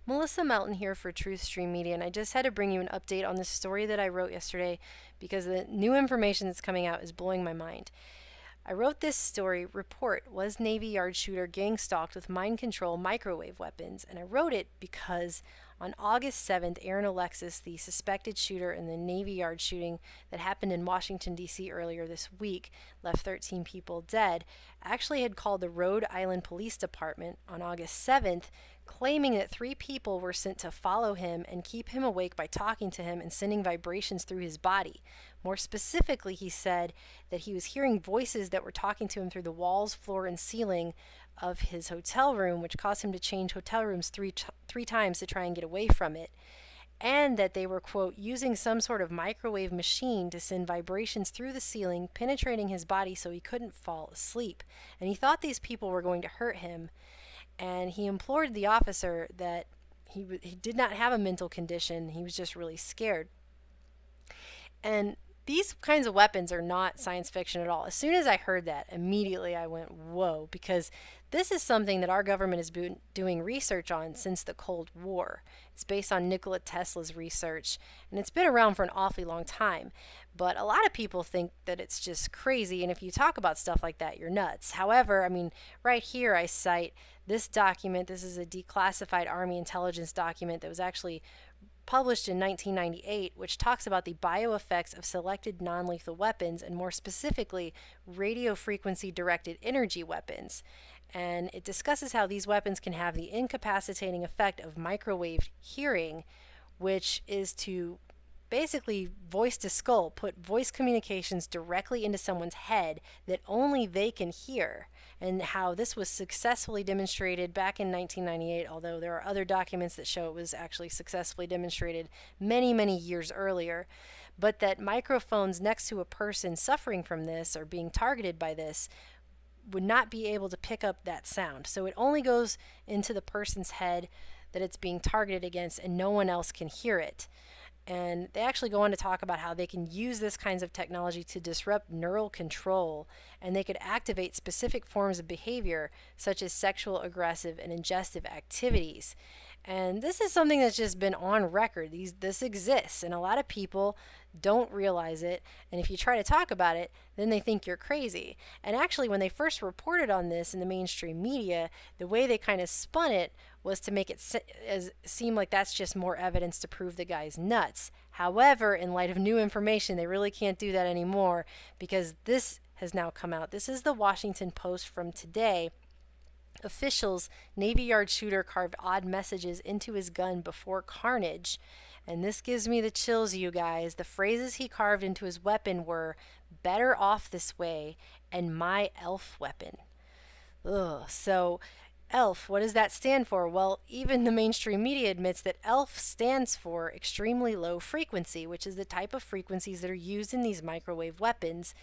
Melissa Melton here for Truth Stream Media, and I just had to bring you an update on this story that I wrote yesterday because the new information that's coming out is blowing my mind. I wrote this story, Report, Was Navy Yard Shooter Gang Stalked with Mind Control Microwave Weapons? And I wrote it because on August 7th, Aaron Alexis, the suspected shooter in the Navy Yard shooting that happened in Washington, D.C. earlier this week, left 13 people dead, actually had called the Rhode Island Police Department on August 7th, claiming that 3 people were sent to follow him and keep him awake by talking to him and sending vibrations through his body. More specifically, he said that he was hearing voices that were talking to him through the walls, floor, and ceiling of his hotel room, which caused him to change hotel rooms three times to try and get away from it. And that they were, quote, using some sort of microwave machine to send vibrations through the ceiling, penetrating his body so he couldn't fall asleep. And he thought these people were going to hurt him. And he implored the officer that he did not have a mental condition, he was just really scared. And these kinds of weapons are not science fiction at all. As soon as I heard that, immediately I went, whoa, because this is something that our government has been doing research on since the Cold War. It's based on Nikola Tesla's research, and it's been around for an awfully long time. But a lot of people think that it's just crazy, and if you talk about stuff like that, you're nuts. However, I mean, right here I cite this document. This is a declassified Army intelligence document that was actually published in 1998, which talks about the bioeffects of selected non-lethal weapons, and more specifically, radio frequency directed energy weapons. And it discusses how these weapons can have the incapacitating effect of microwave hearing, which is to basically voice to skull, put voice communications directly into someone's head that only they can hear, and how this was successfully demonstrated back in 1998, although there are other documents that show it was actually successfully demonstrated many, many years earlier. But that microphones next to a person suffering from this or being targeted by this would not be able to pick up that sound. So it only goes into the person's head that it's being targeted against, and no one else can hear it. And they actually go on to talk about how they can use this kinds of technology to disrupt neural control, and they could activate specific forms of behavior such as sexual, aggressive, and ingestive activities. And this is something that's just been on record. This exists, and a lot of people don't realize it. And if you try to talk about it, then they think you're crazy. And actually, when they first reported on this in the mainstream media, the way they kind of spun it was to make it seem like that's just more evidence to prove the guy's nuts. However, in light of new information, they really can't do that anymore, because this has now come out. This is the Washington Post from today. Officials, Navy Yard shooter carved odd messages into his gun before carnage. And this gives me the chills, you guys. The phrases he carved into his weapon were, "better off this way," and "my elf weapon." Ugh. So, ELF, what does that stand for? Well, even the mainstream media admits that ELF stands for extremely low frequency, which is the type of frequencies that are used in these microwave weapons.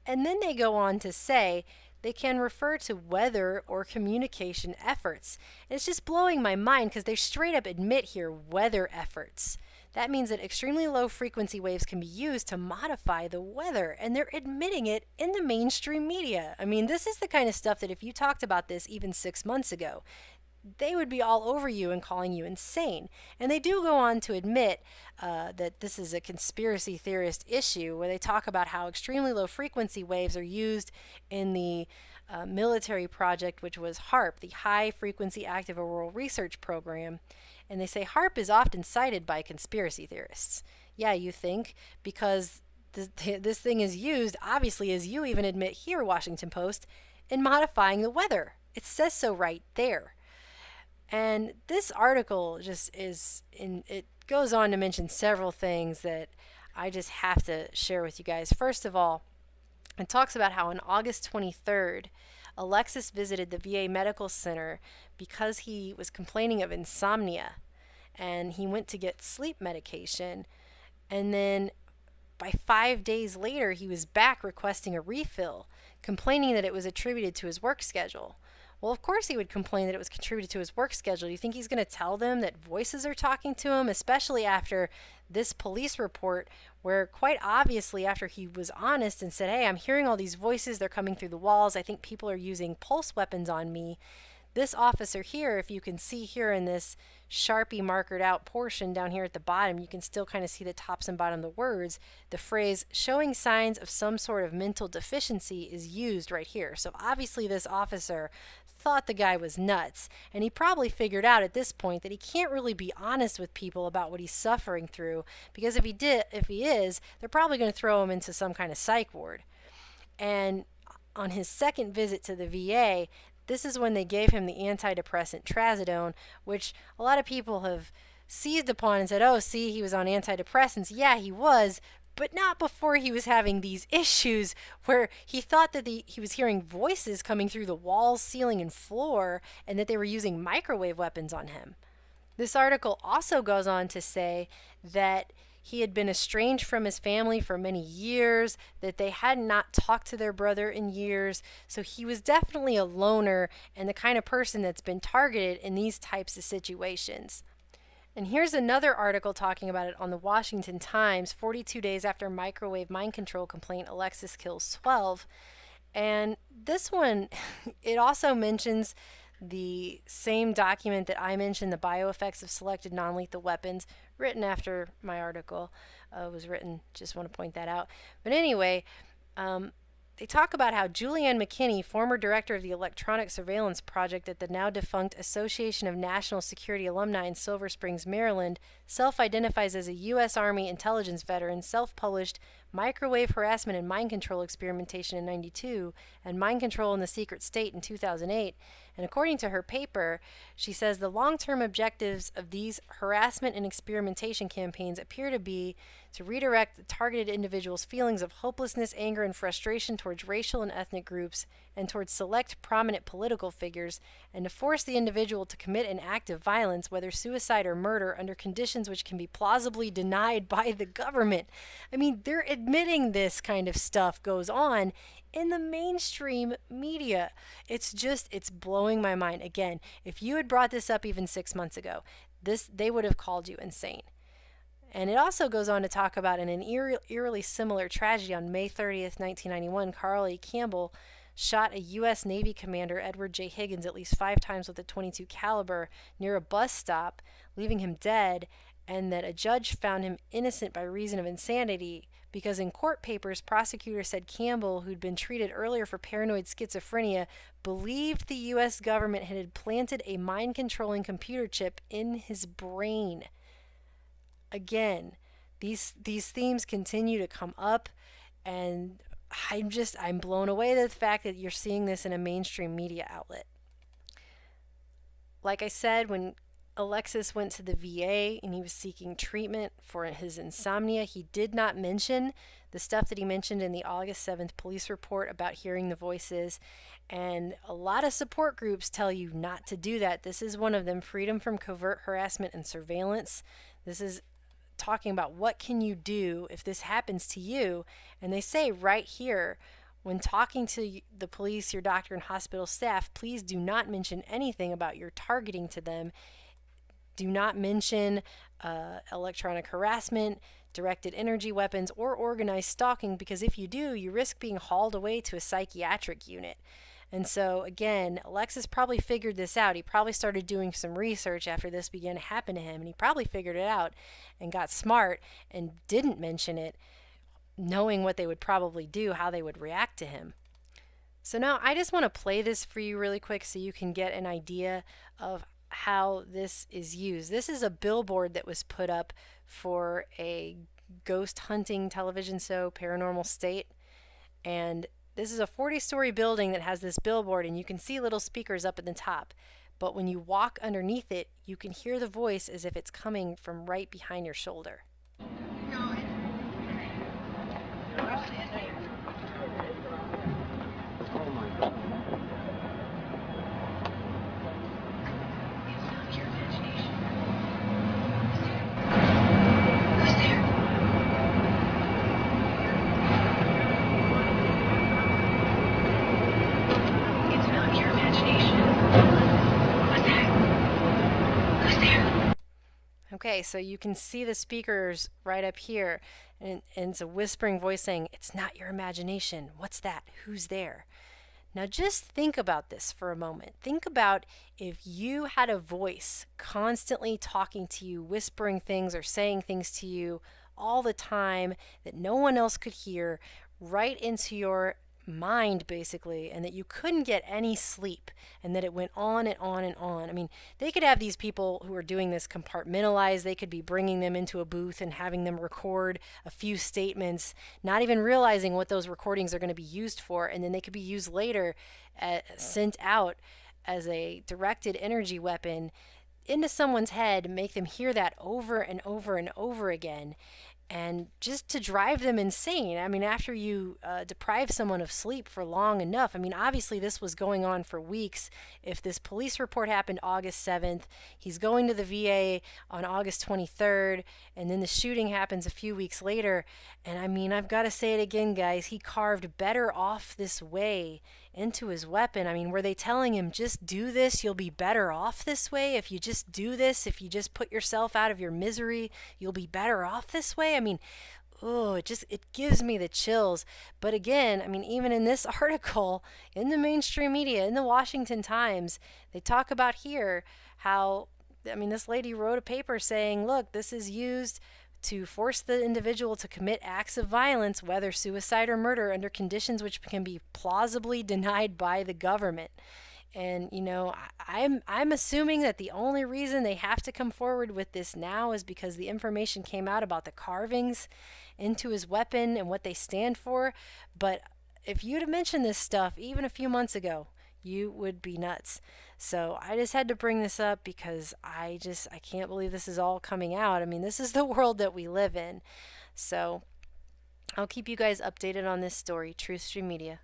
And then they go on to say they can refer to weather or communication efforts. And it's just blowing my mind because they straight up admit here weather efforts. That means that extremely low frequency waves can be used to modify the weather, and they're admitting it in the mainstream media. I mean, this is the kind of stuff that if you talked about this even 6 months ago, they would be all over you and calling you insane. And they do go on to admit that this is a conspiracy theorist issue, where they talk about how extremely low frequency waves are used in the military project, which was HARP, the High Frequency Active Auroral Research Program. And they say HARP is often cited by conspiracy theorists. Yeah, you think, because this thing is used, obviously, as you even admit here, Washington Post, in modifying the weather. It says so right there. And this article just it goes on to mention several things that I just have to share with you guys. First of all, it talks about how on August 23rd, Alexis visited the VA Medical Center because he was complaining of insomnia, and he went to get sleep medication, and then by 5 days later he was back requesting a refill, complaining that it was attributed to his work schedule. Well, of course he would complain that it was contributed to his work schedule. Do you think he's going to tell them that voices are talking to him, especially after this police report where quite obviously after he was honest and said, hey, I'm hearing all these voices, they're coming through the walls, I think people are using pulse weapons on me. This officer here, if you can see here in this Sharpie markered out portion down here at the bottom, you can still kind of see the tops and bottom of the words. The phrase showing signs of some sort of mental deficiency is used right here. So obviously this officer thought the guy was nuts, and he probably figured out at this point that he can't really be honest with people about what he's suffering through, because if he is, they're probably going to throw him into some kind of psych ward. And on his second visit to the VA, this is when they gave him the antidepressant trazodone, which a lot of people have seized upon and said, oh, see, he was on antidepressants. Yeah, he was, but not before he was having these issues where he thought that he was hearing voices coming through the walls, ceiling, and floor, and that they were using microwave weapons on him. This article also goes on to say that he had been estranged from his family for many years, that they had not talked to their brother in years, so he was definitely a loner and the kind of person that's been targeted in these types of situations. And here's another article talking about it on the Washington Times, 42 days after microwave mind control complaint, Alexis kills 12. And this one, it also mentions the same document that I mentioned, the bioeffects of selected non-lethal weapons, written after my article was written. Just want to point that out. But anyway, they talk about how Julianne McKinney, former director of the Electronic Surveillance Project at the now defunct Association of National Security Alumni in Silver Springs, Maryland, self-identifies as a U.S. Army intelligence veteran, self-published Microwave Harassment and Mind Control Experimentation in '92 and Mind Control in the Secret State in 2008. And according to her paper, she says the long-term objectives of these harassment and experimentation campaigns appear to be to redirect the targeted individual's feelings of hopelessness, anger, and frustration towards racial and ethnic groups and towards select prominent political figures, and to force the individual to commit an act of violence, whether suicide or murder, under conditions which can be plausibly denied by the government. I mean, they're admitting this kind of stuff goes on in the mainstream media. It's blowing my mind. Again, if you had brought this up even 6 months ago, they would have called you insane. And it also goes on to talk about in an eerily similar tragedy on May 30th, 1991, Carl E. Campbell shot a U.S. Navy commander, Edward J. Higgins, at least 5 times with a .22 caliber near a bus stop, leaving him dead, and that a judge found him innocent by reason of insanity because in court papers, prosecutors said Campbell, who'd been treated earlier for paranoid schizophrenia, believed the U.S. government had implanted a mind-controlling computer chip in his brain. Again, these themes continue to come up, and I'm blown away at the fact that you're seeing this in a mainstream media outlet. Like I said, when Alexis went to the VA and he was seeking treatment for his insomnia, he did not mention the stuff that he mentioned in the August 7th police report about hearing the voices. And a lot of support groups tell you not to do that. This is one of them, Freedom from Covert Harassment and Surveillance. This is talking about what can you do if this happens to you. And they say right here, when talking to the police, your doctor, and hospital staff, please do not mention anything about your targeting to them. Do not mention electronic harassment, directed energy weapons, or organized stalking, because if you do, you risk being hauled away to a psychiatric unit. And so, again, Alexis probably figured this out. He probably started doing some research after this began to happen to him, and he probably figured it out and got smart and didn't mention it, knowing what they would probably do, how they would react to him. So now I just want to play this for you really quick so you can get an idea of how this is used. This is a billboard that was put up for a ghost hunting television show, Paranormal State. And this is a 40-story building that has this billboard, and you can see little speakers up at the top. But when you walk underneath it, you can hear the voice as if it's coming from right behind your shoulder. Oh my God. Okay, so you can see the speakers right up here, and it's a whispering voice saying, "It's not your imagination. What's that? Who's there?" Now, just think about this for a moment. Think about if you had a voice constantly talking to you, whispering things or saying things to you all the time that no one else could hear, right into your mind basically, and that you couldn't get any sleep, and that it went on and on and on. I mean, they could have these people who are doing this compartmentalized. They could be bringing them into a booth and having them record a few statements, not even realizing what those recordings are going to be used for, and then they could be used later, sent out as a directed energy weapon into someone's head, make them hear that over and over and over again, and just to drive them insane. I mean, after you deprive someone of sleep for long enough, I mean, obviously this was going on for weeks. If this police report happened August 7th, he's going to the VA on August 23rd, and then the shooting happens a few weeks later. And I mean, I've got to say it again, guys, he carved better off this way into his weapon. I mean, were they telling him, just do this, you'll be better off this way? If you just do this, if you just put yourself out of your misery, you'll be better off this way? I mean, oh, it gives me the chills. But again, I mean, even in this article, in the mainstream media, in the Washington Times, they talk about here how, I mean, this lady wrote a paper saying, look, this is used to force the individual to commit acts of violence, whether suicide or murder, under conditions which can be plausibly denied by the government. And you know, I'm assuming that the only reason they have to come forward with this now is because the information came out about the carvings into his weapon and what they stand for. But if you'd have mentioned this stuff even a few months ago, you would be nuts. So I just had to bring this up because I can't believe this is all coming out. I mean, this is the world that we live in. So I'll keep you guys updated on this story. Truth Stream Media.